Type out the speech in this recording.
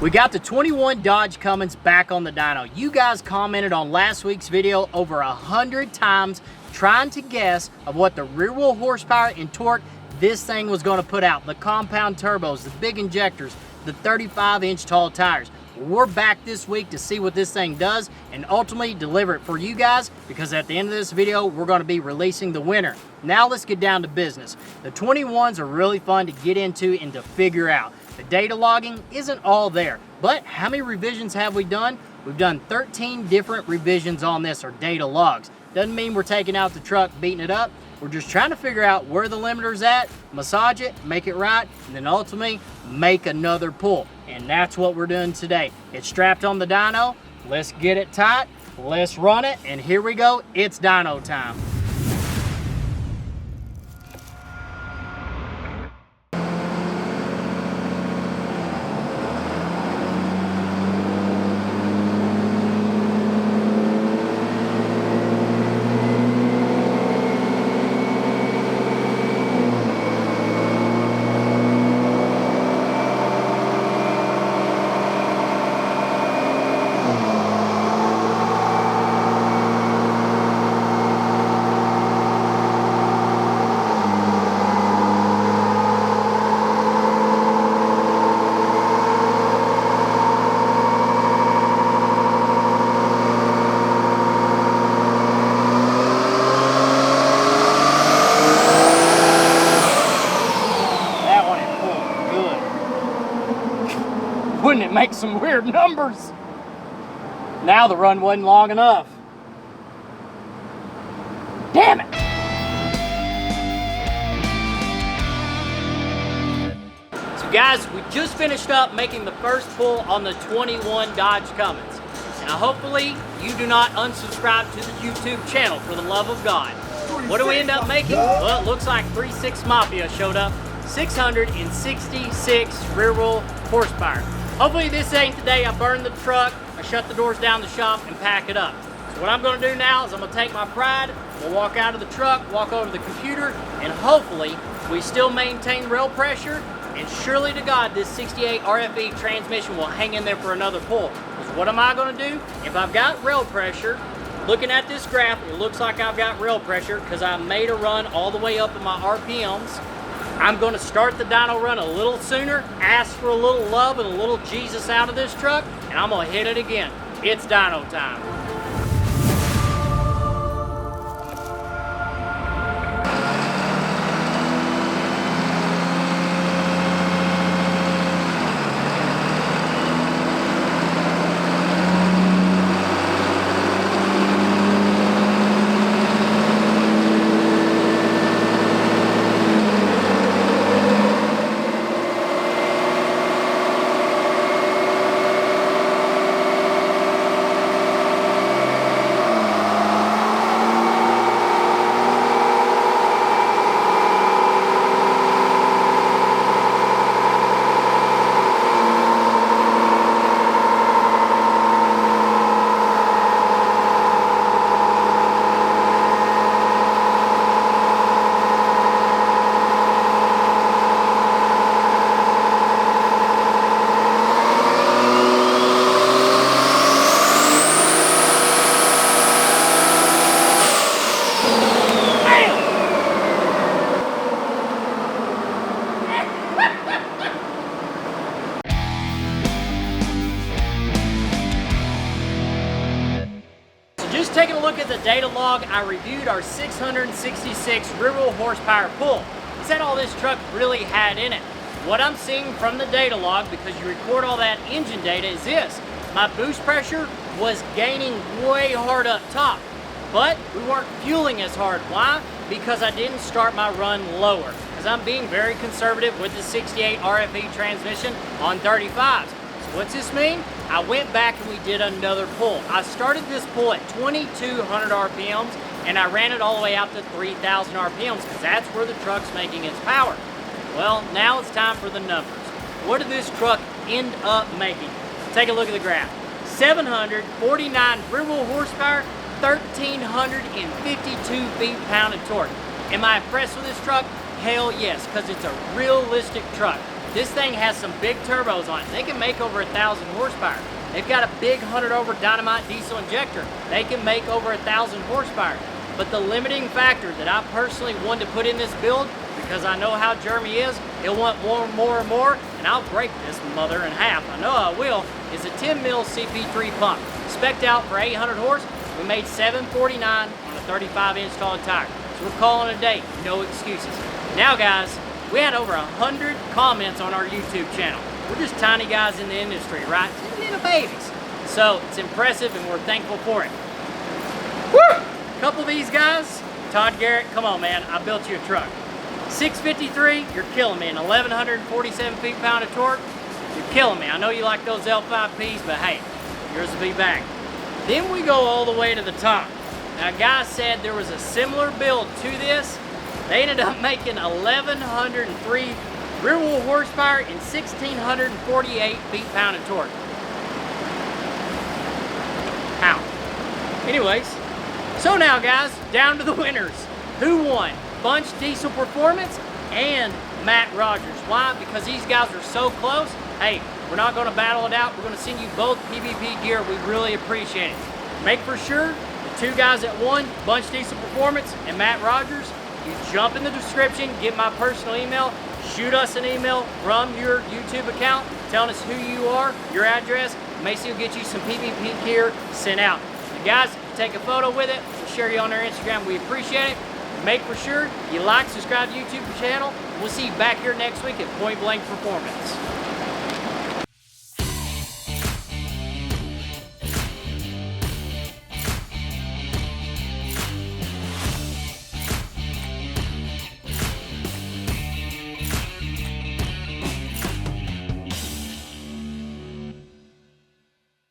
We got the 21 Dodge Cummins back on the dyno. You guys commented on last week's video over 100 times trying to guess of what the rear wheel horsepower and torque this thing was going to put out. The compound turbos, the big injectors, the 35-inch tall tires. We're back this week to see what this thing does and ultimately deliver it for you guys, because at the end of this video, we're going to be releasing the winner. Now let's get down to business. The 21s are really fun to get into and to figure out. The data logging isn't all there, but how many revisions have we done? We've done 13 different revisions on this, or data logs. Doesn't mean we're taking out the truck, beating it up. We're just trying to figure out where the limiter's at, massage it, make it right, and then ultimately make another pull. And that's what we're doing today. It's strapped on the dyno. Let's get it tight. Let's run it. And here we go. It's dyno time. Wouldn't it make some weird numbers? Now the run wasn't long enough. Damn it! So guys, we just finished up making the first pull on the 21 Dodge Cummins. Now hopefully you do not unsubscribe to the YouTube channel, for the love of God. What do we end up making? Well, it looks like 3.6 Mafia showed up. 666 rear wheel horsepower. Hopefully this ain't the day I burn the truck, I shut the doors down the shop and pack it up. So what I'm gonna do now is I'm gonna take my pride, we'll walk out of the truck, walk over to the computer, and hopefully we still maintain rail pressure, and surely to God this 68 RFE transmission will hang in there for another pull. Because what am I gonna do? If I've got rail pressure, looking at this graph, it looks like I've got rail pressure because I made a run all the way up in my RPMs. I'm going to start the dyno run a little sooner, ask for a little love and a little Jesus out of this truck, and I'm going to hit it again. It's dyno time. Just taking a look at the data log, I reviewed our 666 rear wheel horsepower pull. It said all this truck really had in it. What I'm seeing from the data log, because you record all that engine data, is this. My boost pressure was gaining way hard up top, but we weren't fueling as hard. Why? Because I didn't start my run lower, because I'm being very conservative with the 68 RFE transmission on 35s. What's this mean? I went back and we did another pull. I started this pull at 2,200 RPMs and I ran it all the way out to 3,000 RPMs because that's where the truck's making its power. Well, now it's time for the numbers. What did this truck end up making? Take a look at the graph. 749 rear wheel horsepower, 1,352 feet-pound of torque. Am I impressed with this truck? Hell yes, because it's a realistic truck. This thing has some big turbos on it. They can make over 1,000 horsepower. They've got a big 100 over dynamite diesel injector. They can make over 1,000 horsepower. But the limiting factor that I personally wanted to put in this build, because I know how Jeremy is, he'll want more and more and more, and I'll break this mother in half. I know I will, is a 10 mil CP3 pump. Spec'd out for 800 horse. We made $749 on a 35-inch tall tire. So we're calling it a day, no excuses. Now guys, we had over 100 comments on our YouTube channel. We're just tiny guys in the industry, right? Little babies. So it's impressive and we're thankful for it. Woo! A couple of these guys, Todd Garrett, come on man, I built you a truck. 653, you're killing me. And 1,147 feet-pound of torque, you're killing me. I know you like those L5Ps, but hey, yours will be back. Then we go all the way to the top. Now guys said there was a similar build to this. They ended up making 1,103 rear wheel horsepower and 1,648 feet-pound of torque. How? Anyways, so now guys, down to the winners. Who won? Bunch Diesel Performance and Matt Rogers. Why? Because these guys are so close. Hey, we're not going to battle it out. We're going to send you both PBP gear. We really appreciate it. Make for sure the two guys that won, Bunch Diesel Performance and Matt Rogers, you jump in the description, get my personal email, shoot us an email from your YouTube account telling us who you are, your address. Macy will get you some PBP gear sent out. And guys, if you take a photo with it, we'll share you on our Instagram. We appreciate it. Make for sure you like, subscribe to the YouTube channel. We'll see you back here next week at Point Blank Performance.